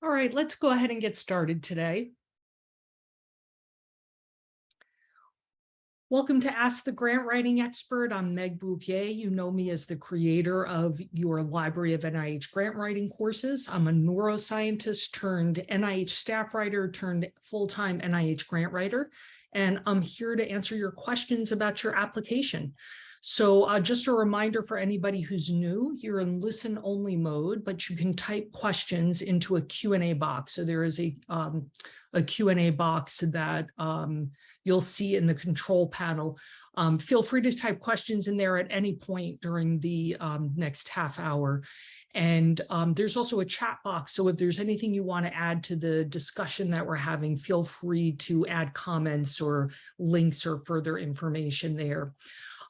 All right, let's go ahead and get started today. Welcome to Ask the Grant Writing Expert. I'm Meg Bouvier. You know me as the creator of your library of NIH grant writing courses. I'm a neuroscientist turned NIH staff writer turned full-time NIH grant writer, and I'm here to answer your questions about your application. So just a reminder for anybody who's new, you're in listen-only mode, but you can type questions into a Q&A box. So there is a Q&A box that you'll see in the control panel. Feel free to type questions in there at any point during the next half hour. And there's also a chat box. So if there's anything you want to add to the discussion that we're having, feel free to add comments or links or further information there.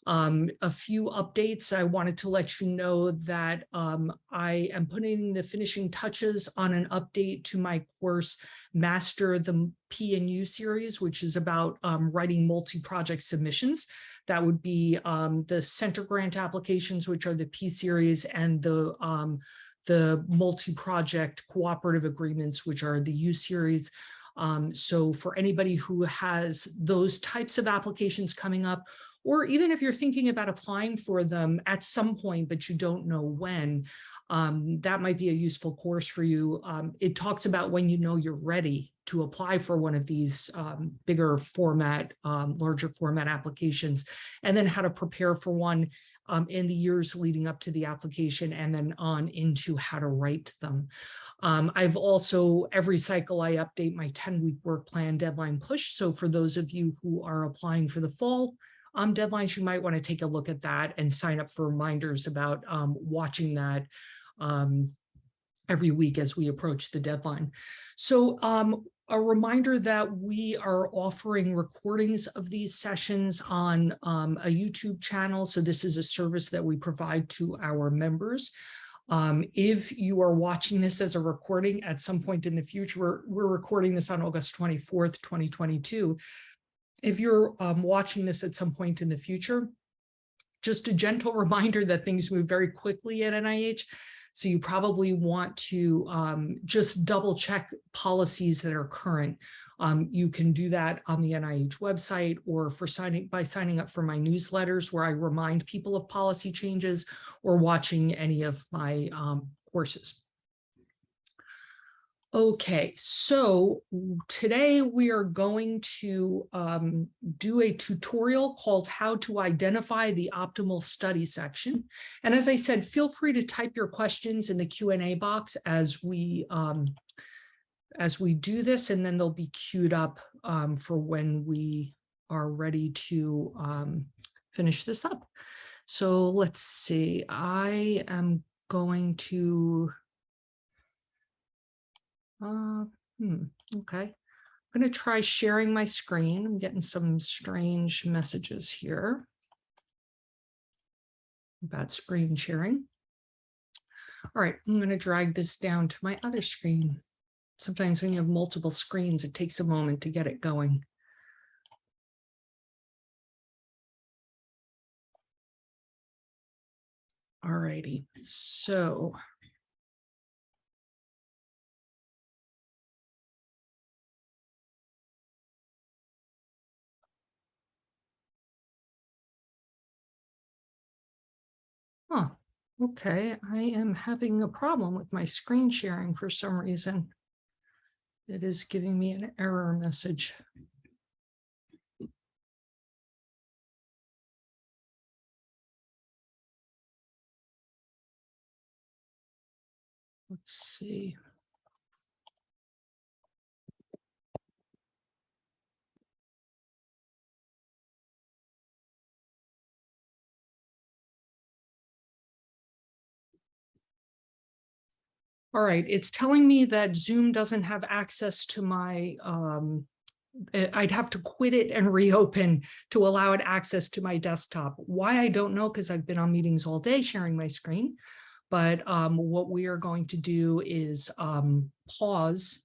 A few updates. I wanted to let you know that I am putting the finishing touches on an update to my course, Master the P&U series, which is about writing multi-project submissions. That would be the center grant applications, which are the P series, and the multi-project cooperative agreements, which are the U series. So for anybody who has those types of applications coming up, or even if you're thinking about applying for them at some point, but you don't know when, that might be a useful course for you. It talks about when you know you're ready to apply for one of these bigger format, larger format applications, and then how to prepare for one in the years leading up to the application, and then on into how to write them. I've also, every cycle I update my 10-week work plan deadline push. So for those of you who are applying for the fall deadlines, you might want to take a look at that and sign up for reminders about watching that every week as we approach the deadline. So a reminder that we are offering recordings of these sessions on a YouTube channel. So this is a service that we provide to our members. If you are watching this as a recording at some point in the future, we're recording this on August 24th, 2022. If you're watching this at some point in the future, just a gentle reminder that things move very quickly at NIH. So you probably want to just double check policies that are current. You can do that on the NIH website, or by signing up for my newsletters, where I remind people of policy changes, or watching any of my courses. Okay, so today we are going to do a tutorial called How to Identify the Optimal Study Section. And as I said, feel free to type your questions in the Q&A box as we do this, and then they'll be queued up for when we are ready to finish this up. So let's see, I am going to okay, I'm going to try sharing my screen. I'm getting some strange messages here about screen sharing. All right, I'm going to drag this down to my other screen. Sometimes when you have multiple screens, it takes a moment to get it going. All righty, so okay, I am having a problem with my screen sharing for some reason. It is giving me an error message. Let's see. All right, it's telling me that Zoom doesn't have access to my, I'd have to quit it and reopen to allow it access to my desktop. Why, I don't know, because I've been on meetings all day sharing my screen. But what we are going to do is pause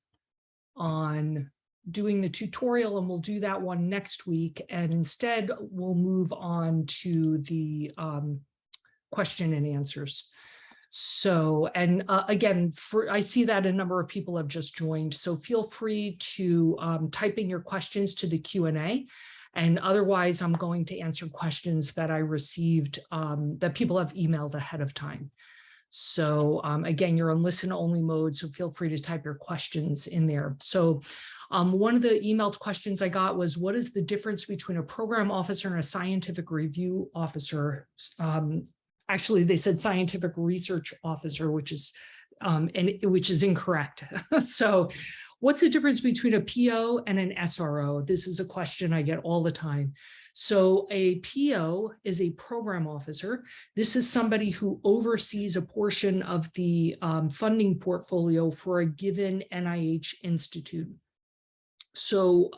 on doing the tutorial, and we'll do that one next week. And instead, we'll move on to the question and answers. So, and again, I see that a number of people have just joined, so feel free to type in your questions to the Q&A. And otherwise, I'm going to answer questions that I received that people have emailed ahead of time. So again, you're on listen only mode, so feel free to type your questions in there. So one of the emailed questions I got was, what is the difference between a program officer and a scientific review officer? Actually, they said scientific research officer, which is incorrect. So what's the difference between a PO and an SRO? This is a question I get all the time. So a PO is a program officer. This is somebody who oversees a portion of the funding portfolio for a given NIH institute. So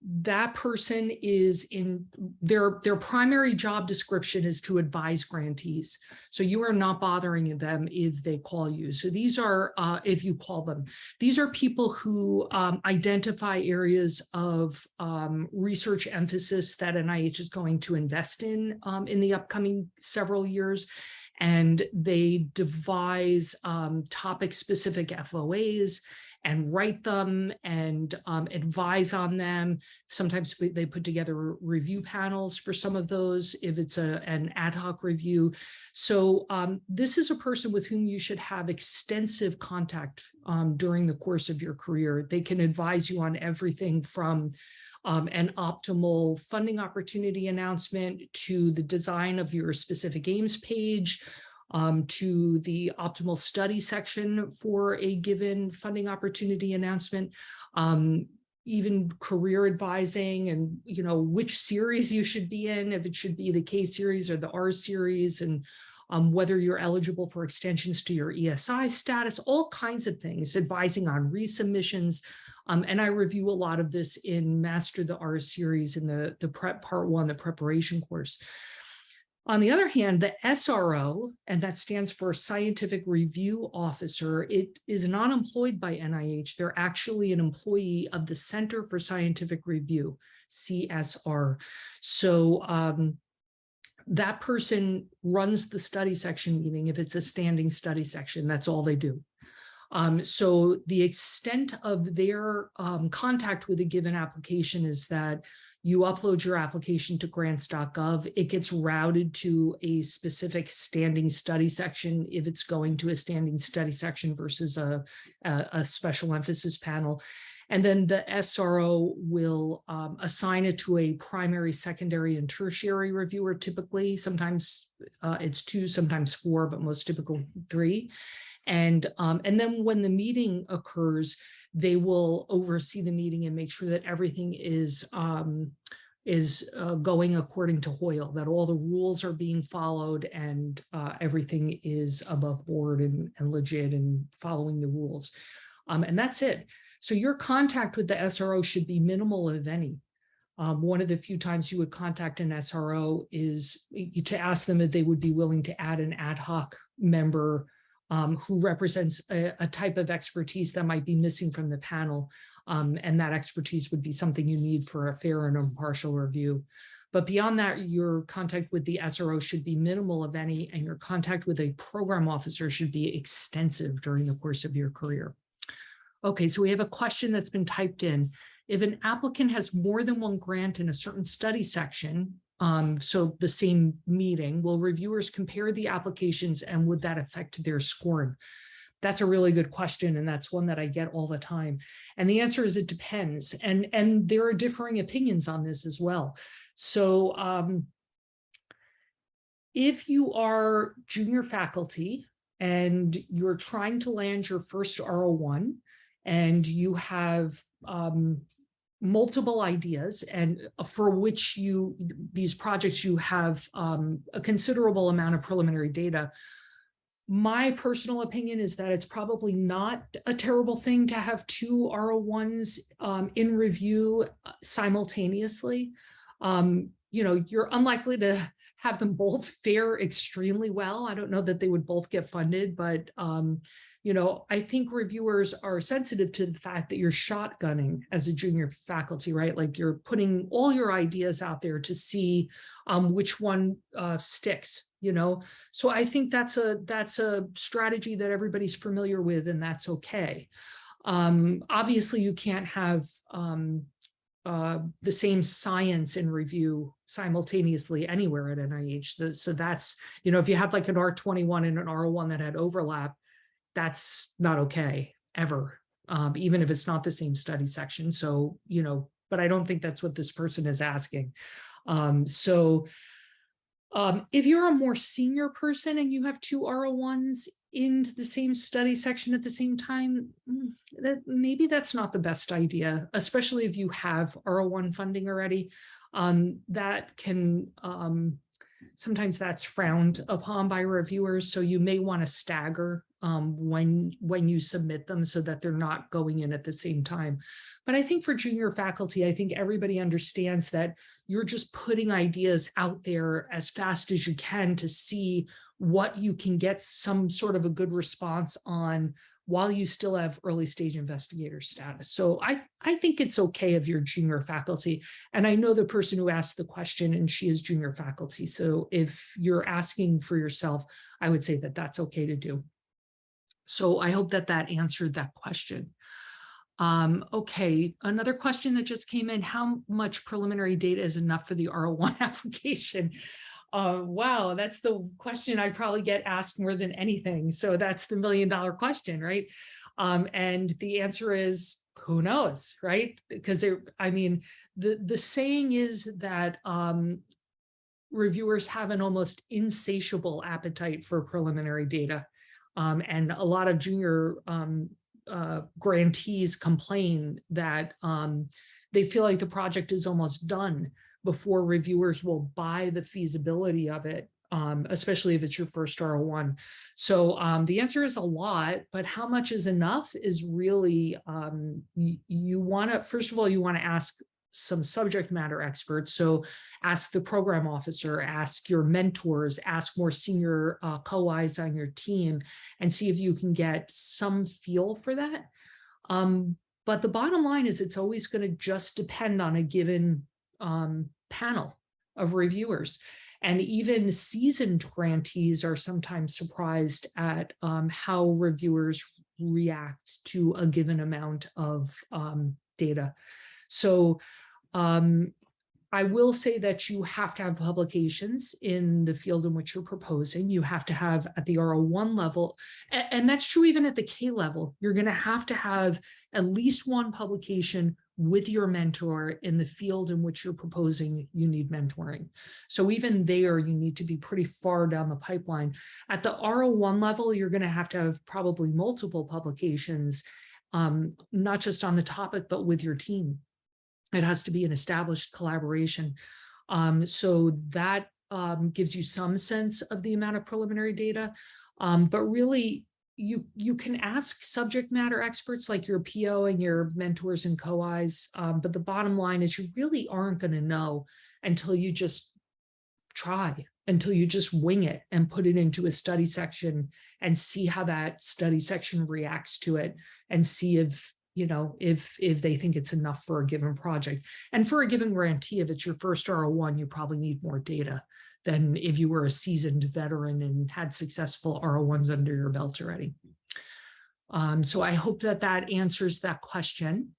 that person is in their primary job description is to advise grantees. So you are not bothering them if they call you. So these are, if you call them, these are people who identify areas of research emphasis that NIH is going to invest in the upcoming several years. And they devise topic-specific FOAs and write them and advise on them. Sometimes they put together review panels for some of those if it's an ad hoc review. So this is a person with whom you should have extensive contact during the course of your career. They can advise you on everything from an optimal funding opportunity announcement to the design of your specific aims page, to the optimal study section for a given funding opportunity announcement, even career advising and, you know, which series you should be in, if it should be the K series or the R series, and whether you're eligible for extensions to your ESI status, all kinds of things, advising on resubmissions. And I review a lot of this in Master the R series in the prep part one, the preparation course. On the other hand, the SRO, and that stands for Scientific Review Officer, it is not employed by NIH. They're actually an employee of the Center for Scientific Review, CSR. So that person runs the study section meeting. If it's a standing study section, that's all they do. So the extent of their contact with a given application is that you upload your application to grants.gov. It gets routed to a specific standing study section if it's going to a standing study section versus a special emphasis panel. And then the SRO will assign it to a primary, secondary, and tertiary reviewer typically. Sometimes it's 2, sometimes 4, but most typically 3. And then when the meeting occurs, they will oversee the meeting and make sure that everything is going according to Hoyle, that all the rules are being followed and everything is above board and legit and following the rules. And that's it. So your contact with the SRO should be minimal, if any. One of the few times you would contact an SRO is to ask them if they would be willing to add an ad hoc member who represents a type of expertise that might be missing from the panel. And that expertise would be something you need for a fair and impartial review. But beyond that, your contact with the SRO should be minimal, if any, and your contact with a program officer should be extensive during the course of your career. Okay, so we have a question that's been typed in. If an applicant has more than one grant in a certain study section, so the same meeting, will reviewers compare the applications and would that affect their scoring? That's a really good question, and that's one that I get all the time. And the answer is it depends. And there are differing opinions on this as well. So if you are junior faculty and you're trying to land your first R01 and you have multiple ideas and for which these projects you have a considerable amount of preliminary data, my personal opinion is that it's probably not a terrible thing to have 2 R01s in review simultaneously. You know, you're unlikely to have them both fare extremely well. I don't know that they would both get funded, but you know, I think reviewers are sensitive to the fact that you're shotgunning as a junior faculty, right? Like you're putting all your ideas out there to see which one sticks, you know? So I think that's a strategy that everybody's familiar with, and that's okay. Obviously, you can't have the same science and review simultaneously anywhere at NIH. So that's, you know, if you have like an R21 and an R01 that had overlap, that's not okay ever, even if it's not the same study section. So, you know, but I don't think that's what this person is asking. If you're a more senior person and you have two R01s in the same study section at the same time, maybe that's not the best idea, especially if you have R01 funding already. That can, sometimes that's frowned upon by reviewers. So you may want to stagger when you submit them so that they're not going in at the same time. But I think for junior faculty, I think everybody understands that you're just putting ideas out there as fast as you can to see what you can get some sort of a good response on while you still have early stage investigator status. So I think it's okay if you're junior faculty. And I know the person who asked the question, and she is junior faculty. So if you're asking for yourself, I would say that that's okay to do. So I hope that that answered that question. Okay, another question that just came in: how much preliminary data is enough for the R01 application? Wow, that's the question I probably get asked more than anything. So that's the $1 million question, right? And the answer is, who knows, right? Because I mean, the saying is that reviewers have an almost insatiable appetite for preliminary data. And a lot of junior grantees complain that they feel like the project is almost done before reviewers will buy the feasibility of it, especially if it's your first R01. So the answer is a lot, but how much is enough is really, you want to, first of all, you want to ask some subject matter experts. So ask the program officer, ask your mentors, ask more senior co-Is on your team, and see if you can get some feel for that. But the bottom line is it's always going to just depend on a given panel of reviewers. And even seasoned grantees are sometimes surprised at how reviewers react to a given amount of data. So I will say that you have to have publications in the field in which you're proposing. You have to have at the R01 level, and that's true even at the K level. You're going to have at least one publication with your mentor in the field in which you're proposing you need mentoring. So even there, you need to be pretty far down the pipeline. At the R01 level, you're going to have probably multiple publications, not just on the topic, but with your team. It has to be an established collaboration. So that gives you some sense of the amount of preliminary data. But really, you can ask subject matter experts like your PO and your mentors and co-Is. But the bottom line is you really aren't going to know until you just try, until you just wing it and put it into a study section and see how that study section reacts to it, and see if they think it's enough for a given project. And for a given grantee, if it's your first R01, you probably need more data than if you were a seasoned veteran and had successful R01s under your belt already. So I hope that that answers that question.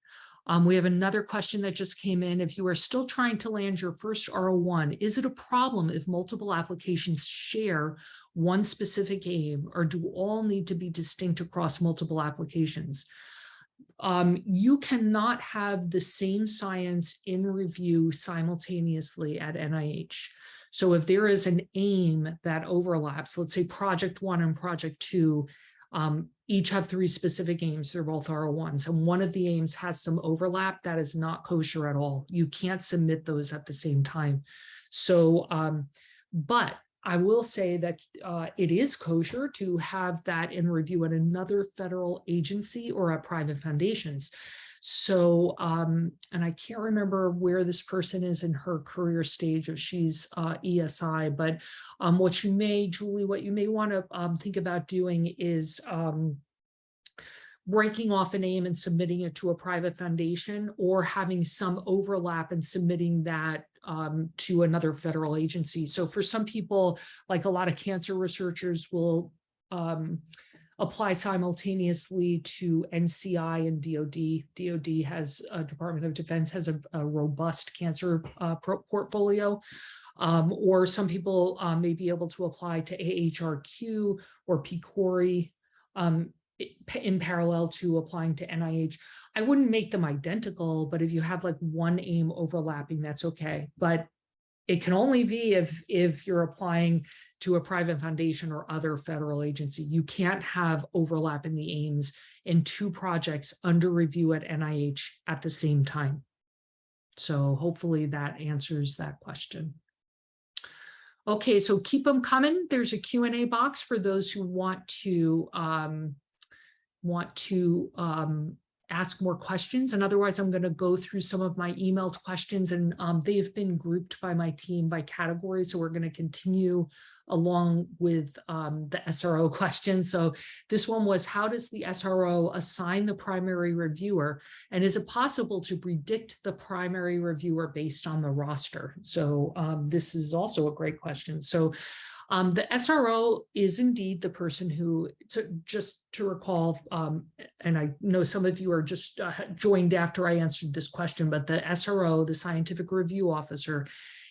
We have another question that just came in. If you are still trying to land your first R01, is it a problem if multiple applications share one specific aim, or do all need to be distinct across multiple applications? You cannot have the same science in review simultaneously at NIH. So if there is an aim that overlaps, let's say project 1 and project 2, each have 3 specific aims, they're both R01s, and one of the aims has some overlap, that is not kosher at all. You can't submit those at the same time. So, but I will say that it is kosher to have that in review at another federal agency or at private foundations. So, and I can't remember where this person is in her career stage, if she's ESI, but what you may, Julie, what you may want to think about doing is breaking off a name and submitting it to a private foundation, or having some overlap and submitting that to another federal agency. So for some people, like a lot of cancer researchers will apply simultaneously to NCI and DOD. DOD has, Department of Defense has a robust cancer portfolio. Or some people may be able to apply to AHRQ or PCORI in parallel to applying to NIH. I wouldn't make them identical, but if you have like one aim overlapping, that's okay. But it can only be if you're applying to a private foundation or other federal agency. You can't have overlap in the aims in two projects under review at NIH at the same time. So hopefully that answers that question. Okay, so keep them coming. There's a Q&A box for those who want to ask more questions. And otherwise, I'm going to go through some of my emailed questions, and they've been grouped by my team by category. So we're going to continue along with the SRO question. So this one was, how does the SRO assign the primary reviewer? And is it possible to predict the primary reviewer based on the roster? So this is also a great question. So the SRO is indeed the person who, just to recall, and I know some of you are just joined after I answered this question, but the SRO, the Scientific Review Officer,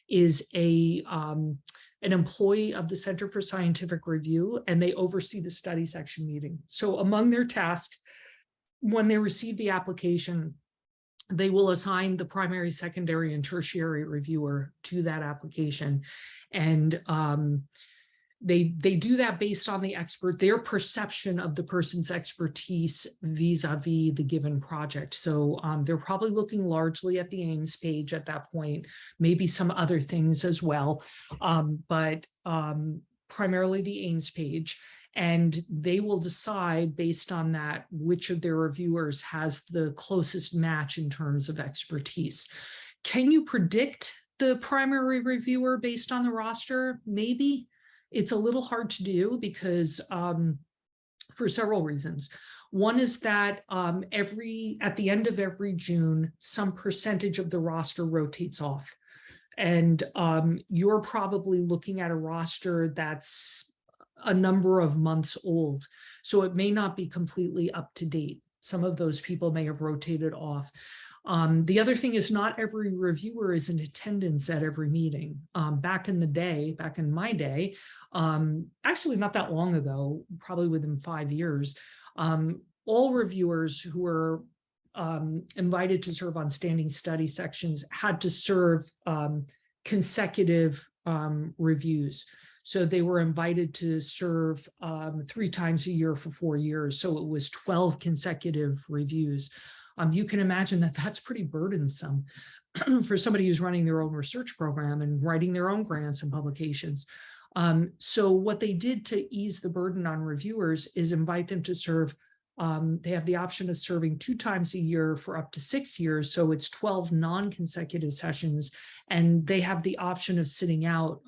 is an employee of the Center for Scientific Review, and they oversee the study section meeting. So among their tasks, when they receive the application, they will assign the primary, secondary, and tertiary reviewer to that application. And they do that based on their perception of the person's expertise vis-a-vis the given project. So they're probably looking largely at the aims page at that point, maybe some other things as well, but primarily the aims page. And they will decide based on that which of their reviewers has the closest match in terms of expertise. Can you predict the primary reviewer based on the roster? Maybe. It's a little hard to do because for several reasons. One is that at the end of every June, some percentage of the roster rotates off. And you're probably looking at a roster that's a number of months old. So it may not be completely up to date. Some of those people may have rotated off. The other thing is not every reviewer is in attendance at every meeting. Back in my day, actually not that long ago, probably within 5 years, all reviewers who were invited to serve on standing study sections had to serve consecutive reviews. So they were invited to serve 3 times a year for 4 years. So it was 12 consecutive reviews. You can imagine that that's pretty burdensome for somebody who's running their own research program and writing their own grants and publications. So what they did to ease the burden on reviewers is invite them to serve. They have the option of serving 2 times a year for up to 6 years. So it's 12 non-consecutive sessions. And they have the option of sitting out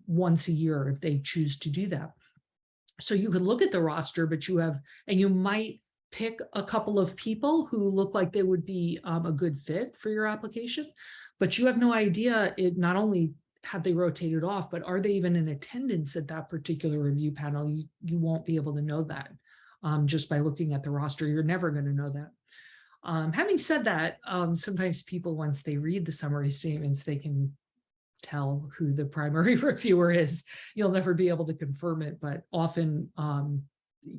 once a year if they choose to do that. So you can look at the roster, but you might pick a couple of people who look like they would be a good fit for your application, but you have no idea, not only have they rotated off, but are they even in attendance at that particular review panel? You won't be able to know that just by looking at the roster. You're never going to know that. Having said that, sometimes people, once they read the summary statements, they can tell who the primary reviewer is. You'll never be able to confirm it, but often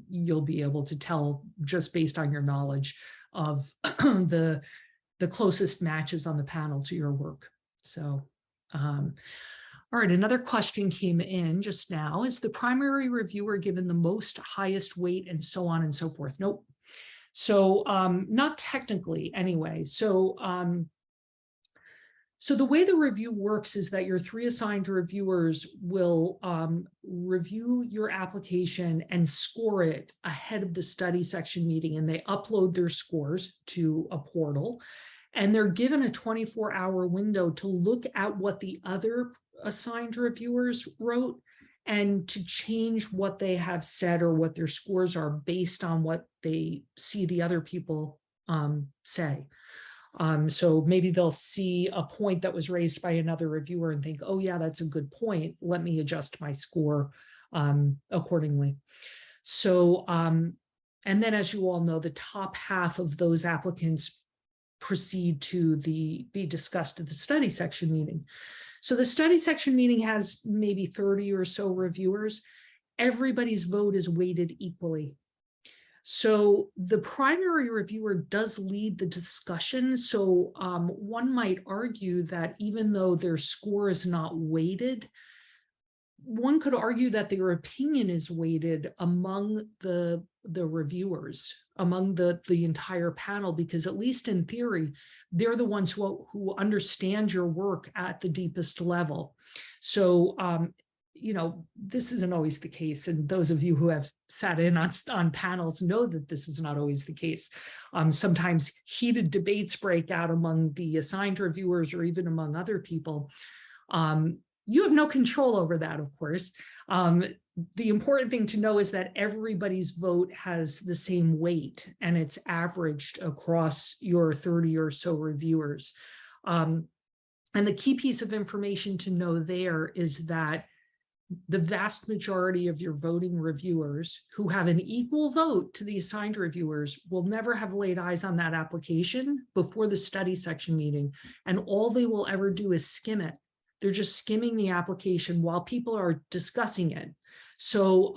you'll be able to tell just based on your knowledge of the closest matches on the panel to your work. So, all right, another question came in just now. Is the primary reviewer given the most highest weight and so on and so forth? Nope. So not technically anyway. So So the way the review works is that your 3 assigned reviewers will review your application and score it ahead of the study section meeting, and they upload their scores to a portal. And they're given a 24-hour window to look at what the other assigned reviewers wrote and to change what they have said or what their scores are based on what they see the other people say. So maybe they'll see a point that was raised by another reviewer and think, oh yeah, that's a good point. Let me adjust my score accordingly. So, and then as you all know, the top half of those applicants proceed to be discussed at the study section meeting. So the study section meeting has maybe 30 or so reviewers. Everybody's vote is weighted equally. So the primary reviewer does lead the discussion. So one might argue that even though their score is not weighted, one could argue that their opinion is weighted among the reviewers, among the entire panel, because at least in theory, they're the ones who understand your work at the deepest level. So you know, this isn't always the case. And those of you who have sat in on panels know that this is not always the case. Sometimes heated debates break out among the assigned reviewers or even among other people. You have no control over that, of course. The important thing to know is that everybody's vote has the same weight and it's averaged across your 30 or so reviewers. And the key piece of information to know there is that the vast majority of your voting reviewers who have an equal vote to the assigned reviewers will never have laid eyes on that application before the study section meeting. And all they will ever do is skim it. They're just skimming the application while people are discussing it. So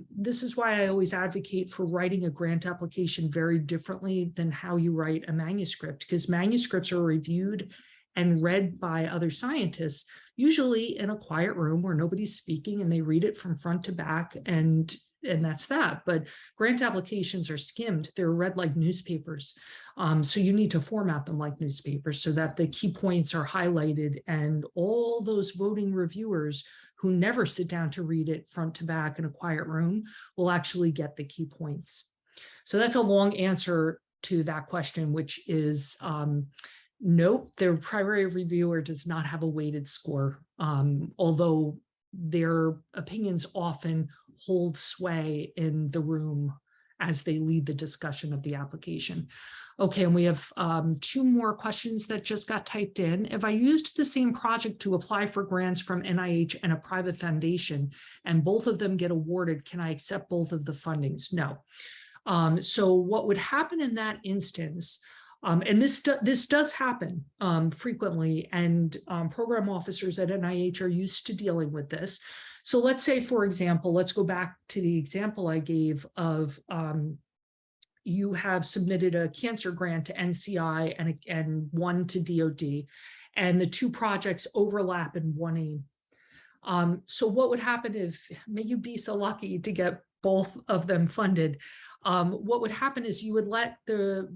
this is why I always advocate for writing a grant application very differently than how you write a manuscript, because manuscripts are reviewed and read by other scientists, usually in a quiet room where nobody's speaking, and they read it from front to back, and that's that. But grant applications are skimmed. They're read like newspapers. So you need to format them like newspapers so that the key points are highlighted, and all those voting reviewers who never sit down to read it front to back in a quiet room will actually get the key points. So that's a long answer to that question, which is nope, their primary reviewer does not have a weighted score, although their opinions often hold sway in the room as they lead the discussion of the application. Okay, and we have 2 more questions that just got typed in. If I used the same project to apply for grants from NIH and a private foundation, and both of them get awarded, can I accept both of the fundings? No. So what would happen in that instance, and this does happen frequently, and program officers at NIH are used to dealing with this. So let's say, for example, let's go back to the example I gave of you have submitted a cancer grant to NCI and one to DOD, and the 2 projects overlap in one aim. So what would happen if, may you be so lucky to get both of them funded, what would happen is you would let the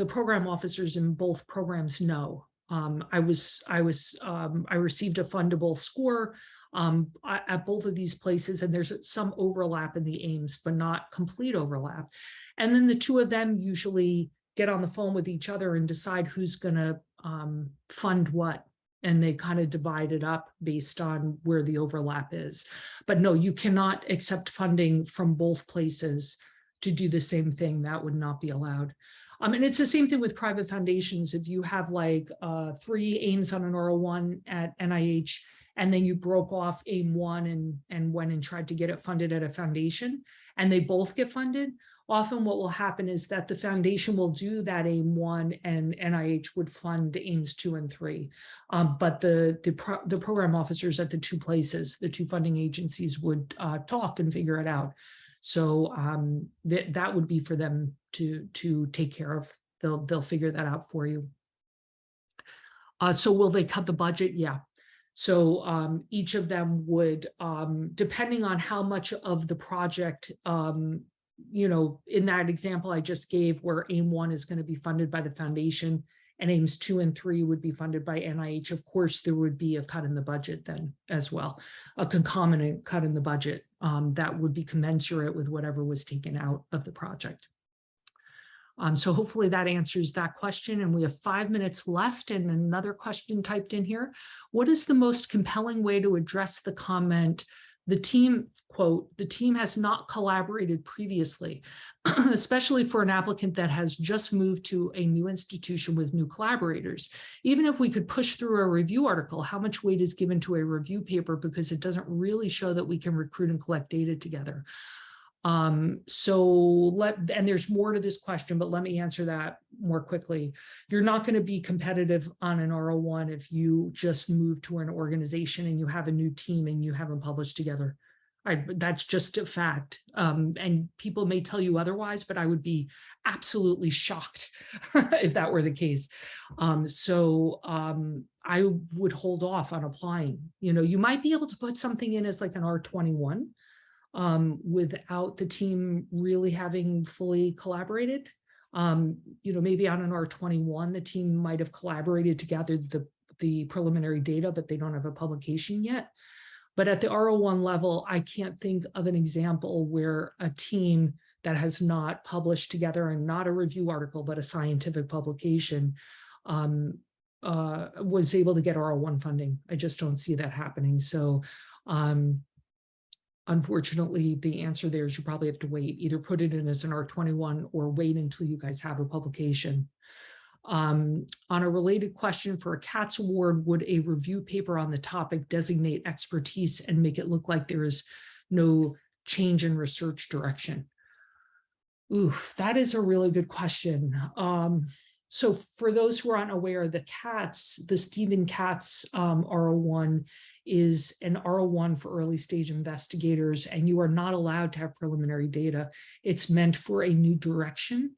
program officers in both programs know. I received a fundable score at both of these places, and there's some overlap in the aims, but not complete overlap. And then the 2 of them usually get on the phone with each other and decide who's going to fund what. And they kind of divide it up based on where the overlap is. But no, you cannot accept funding from both places to do the same thing. That would not be allowed. And it's the same thing with private foundations. If you have like 3 aims on an R01 at NIH, and then you broke off aim 1 and went and tried to get it funded at a foundation, and they both get funded, often what will happen is that the foundation will do that aim 1 and NIH would fund aims 2 and 3. But the program officers at the 2 places, the 2 funding agencies, would talk and figure it out. So that would be for them to take care of. They'll figure that out for you. So will they cut the budget? Yeah. So each of them would, depending on how much of the project, you know, in that example I just gave where aim 1 is going to be funded by the foundation, and aims 2 and 3 would be funded by NIH. Of course, there would be a cut in the budget then as well, a concomitant cut in the budget that would be commensurate with whatever was taken out of the project. So hopefully that answers that question. And we have 5 minutes left and another question typed in here. What is the most compelling way to address the comment, the team, quote, the team has not collaborated previously, especially for an applicant that has just moved to a new institution with new collaborators. Even if we could push through a review article, how much weight is given to a review paper because it doesn't really show that we can recruit and collect data together? And there's more to this question, but let me answer that more quickly. You're not going to be competitive on an R01 if you just move to an organization and you have a new team and you haven't published together. That's just a fact. And people may tell you otherwise, but I would be absolutely shocked if that were the case. I would hold off on applying. You know, you might be able to put something in as like an R21. Without the team really having fully collaborated. Maybe on an R21, the team might have collaborated to gather the preliminary data, but they don't have a publication yet. But at the R01 level, I can't think of an example where a team that has not published together and not a review article, but a scientific publication was able to get R01 funding. I just don't see that happening. So, unfortunately, the answer there is you probably have to wait, either put it in as an R21 or wait until you guys have a publication. On a related question for a Katz Award, would a review paper on the topic designate expertise and make it look like there is no change in research direction? Oof, that is a really good question. So for those who are unaware, the Stephen Katz R01 is an R01 for early stage investigators, and you are not allowed to have preliminary data. It's meant for a new direction,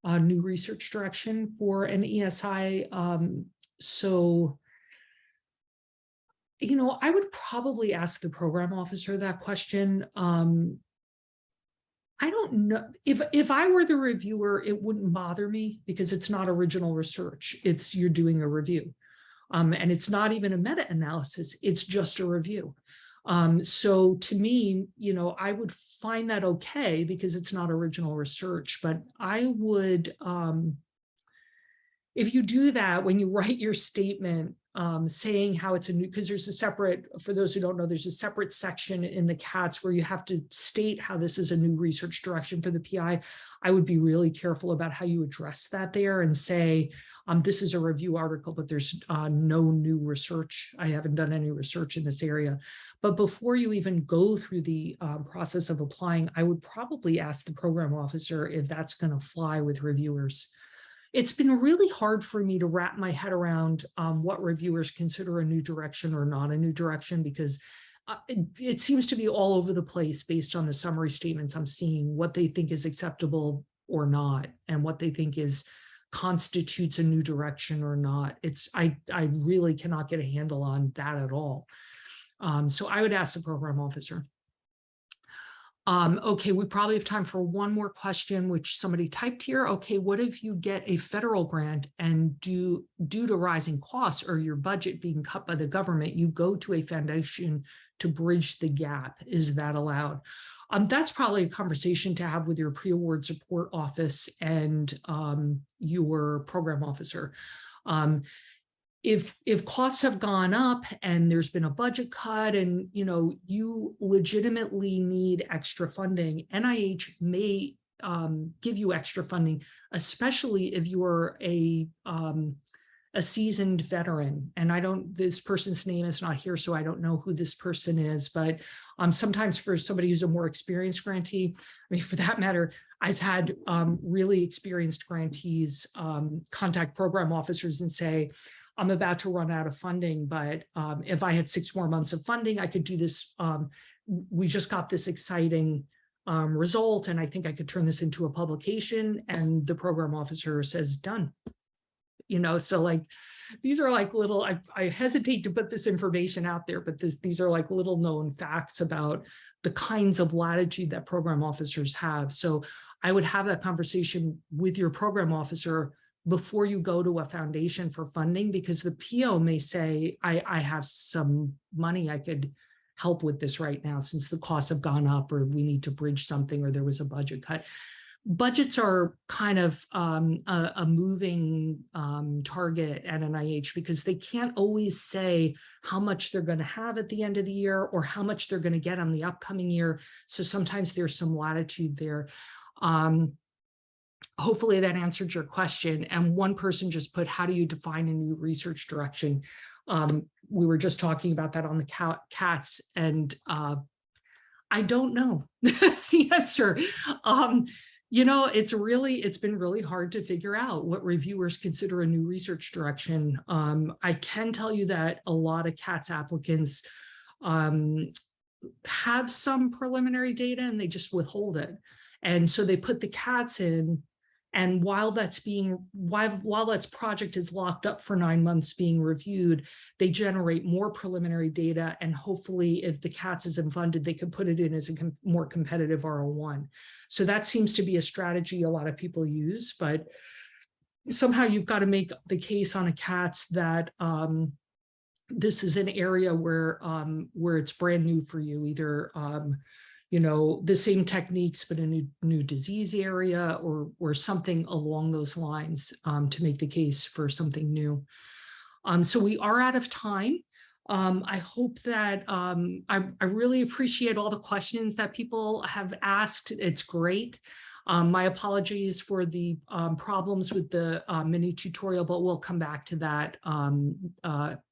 a new research direction for an ESI. I would probably ask the program officer that question. I don't know if I were the reviewer, it wouldn't bother me because it's not original research. You're doing a review. And it's not even a meta-analysis, it's just a review. So to me, I would find that okay because it's not original research, but I would, if you do that, when you write your statement, saying how it's a new, because there's a separate, for those who don't know, there's a separate section in the Katz where you have to state how this is a new research direction for the PI. I would be really careful about how you address that there and say, this is a review article, but there's no new research. I haven't done any research in this area. But before you even go through the process of applying, I would probably ask the program officer if that's going to fly with reviewers. It's been really hard for me to wrap my head around what reviewers consider a new direction or not a new direction, because it seems to be all over the place based on the summary statements I'm seeing, what they think is acceptable or not, and what they think constitutes a new direction or not. I really cannot get a handle on that at all. So I would ask the program officer. Okay, we probably have time for one more question, which somebody typed here. Okay, what if you get a federal grant and due to rising costs or your budget being cut by the government, you go to a foundation to bridge the gap? Is that allowed? That's probably a conversation to have with your pre-award support office and your program officer. If costs have gone up and there's been a budget cut and you legitimately need extra funding, NIH may give you extra funding, especially if you're a seasoned veteran. And this person's name is not here, so I don't know who this person is, but sometimes for somebody who's a more experienced grantee, for that matter, I've had really experienced grantees contact program officers and say, I'm about to run out of funding, but if I had 6 more months of funding, I could do this. We just got this exciting result, and I think I could turn this into a publication. And the program officer says, done. So like, these are like little, I hesitate to put this information out there, but these are like little known facts about the kinds of latitude that program officers have. So I would have that conversation with your program officer before you go to a foundation for funding, because the PO may say, I have some money I could help with this right now since the costs have gone up, or we need to bridge something, or there was a budget cut. Budgets are kind of a moving target at NIH, because they can't always say how much they're going to have at the end of the year or how much they're going to get on the upcoming year. So sometimes there's some latitude there. Hopefully that answered your question. And one person just put, how do you define a new research direction? We were just talking about that on the Katz, and I don't know. That's the answer. You know, it's been really hard to figure out what reviewers consider a new research direction. I can tell you that a lot of Katz applicants have some preliminary data and they just withhold it. And so they put the Katz in, and while that's project is locked up for 9 months being reviewed, they generate more preliminary data, and hopefully if the Katz isn't funded, they can put it in as a more competitive R01. So that seems to be a strategy a lot of people use, but somehow you've got to make the case on a Katz that this is an area where it's brand new for you, either you know, the same techniques, but a new disease area, or something along those lines, to make the case for something new. So we are out of time. I hope that I really appreciate all the questions that people have asked. It's great. My apologies for the problems with the mini tutorial, but we'll come back to that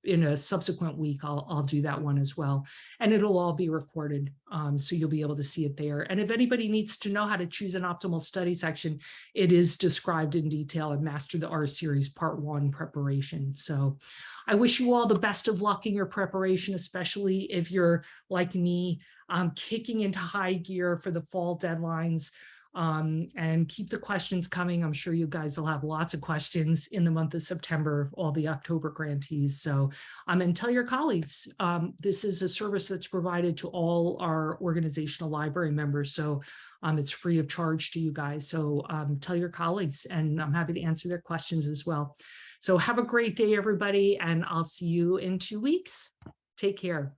in a subsequent week. I'll do that one as well. And it'll all be recorded, so you'll be able to see it there. And if anybody needs to know how to choose an optimal study section, it is described in detail in Master the R Series Part 1 preparation. So I wish you all the best of luck in your preparation, especially if you're like me, kicking into high gear for the fall deadlines. And keep the questions coming. I'm sure you guys will have lots of questions in the month of September, all the October grantees. So, and tell your colleagues, this is a service that's provided to all our organizational library members. So it's free of charge to you guys. So tell your colleagues, and I'm happy to answer their questions as well. So have a great day, everybody, and I'll see you in 2 weeks. Take care.